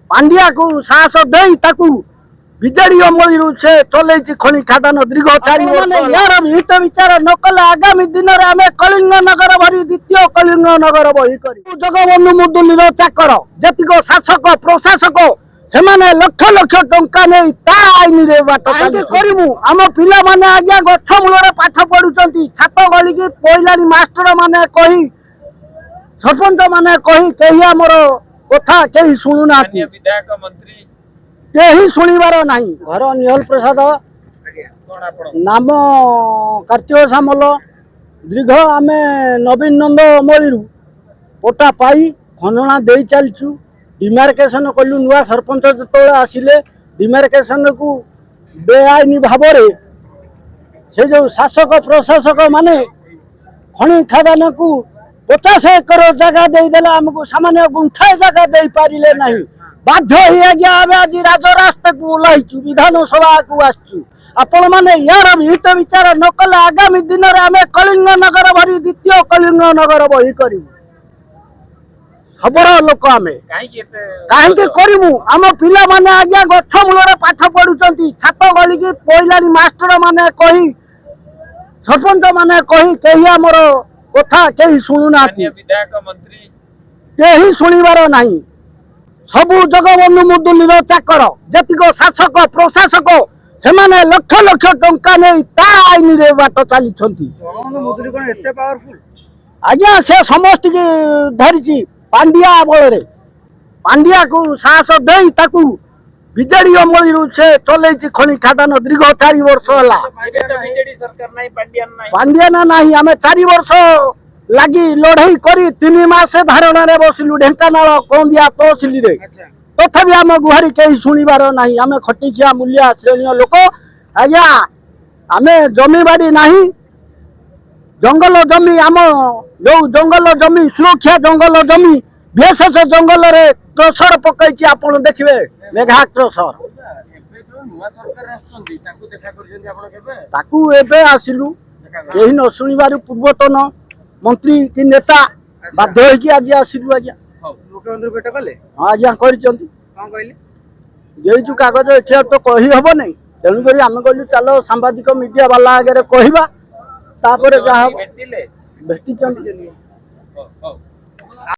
पांड्या को साहस दे विजेडी अमली से चल खनि खादान दीर्घ 4 वर्ष यार हित विचार न कले आगामी दिन में आम कलिंग नगर भरी द्वितीय कलिंग नगर बही कर जगबंधु मुदुली चाकर जतिक शासक प्रशासक से लक्ष लक्ष टंका नहीं ता आईन रे बाट करूँ आम पिला माने आज्ञा गछ मूल पाठ पढ़ुं छात गली की पहलानी मास्टर माने कही सरपंच माने कही कही आमर कथा कहीं शुणुना विधायक मंत्री कहीं शुणिबार नहीं घर निहल प्रसाद नाम कार्तिक सामल दीर्घ आम नवीन नंद अमली पट्टा पाई खनना दे चलचु डिमार्केशन कलु नुआ सरपंच जो आसिले डिमार्केशन को बेआईन भाव से जो शासक प्रशासक माने खनि खादान को 50 एकर जगह देदेला आमको सामान्य गुंठा जगह दे पारे ना बाध्य आज राजरास्ता को ओह्लू विधानसभा को आसचु आपण मैंने यार हित विचार न कले आगामी दिन में आम कलिंग नगर भरी द्वितीय कलिंग नगर बही कर खबर लोक आम कहीं करूँ आम पिला माने आज्ञा गछ मूल पाठ पढ़ुं छात गली की पहलानी मास्टर माने कही सरपंच माने कही कही आमर कथा कहीं शुणुना विधायक मंत्री कहीं शुणिबार नहीं सबू जगबंधु मुदुली चाकर जतिक शासक प्रशासक से लक्ष लक्ष टंका नहीं ता आईन रे बाट चली आज्ञा से समस्त की धरी पांड्या बल पांड्या को साहस दे विजेडी अमली से चल खनि खादान दीर्घ 4 वर्ष है पांड्या ना नहीं आम 4 वर्ष लगी लड़ई कर 3 मास धारणा रे बसिलु ढेंकानाल कंदिया तहसिल रे तथापि आम गुहारी कहीं शुणिबार नहीं आम खटिखिया मूल्य श्रेणी लोक आज्ञा आम जमी बाड़ी नहीं जंगल जमी आम जो जंगल जमी सुरक्षा जंगल जमी विशेष जंगल रे क्रसर पकई आप देखिए मेघा क्रसर आसिलु कहीं न शुणिबार पूर्वतन मंत्री की नेता बाध्य होगी आज आसिलु आज्ञा मुख्यमंत्री भेट कले हाँ आज्ञा कर कागज एठिया तो कही हम नहीं तेणुक आम कहलु चलो सांबादिक मीडिया वाला आगे कहवा तापर जहाँ भेटी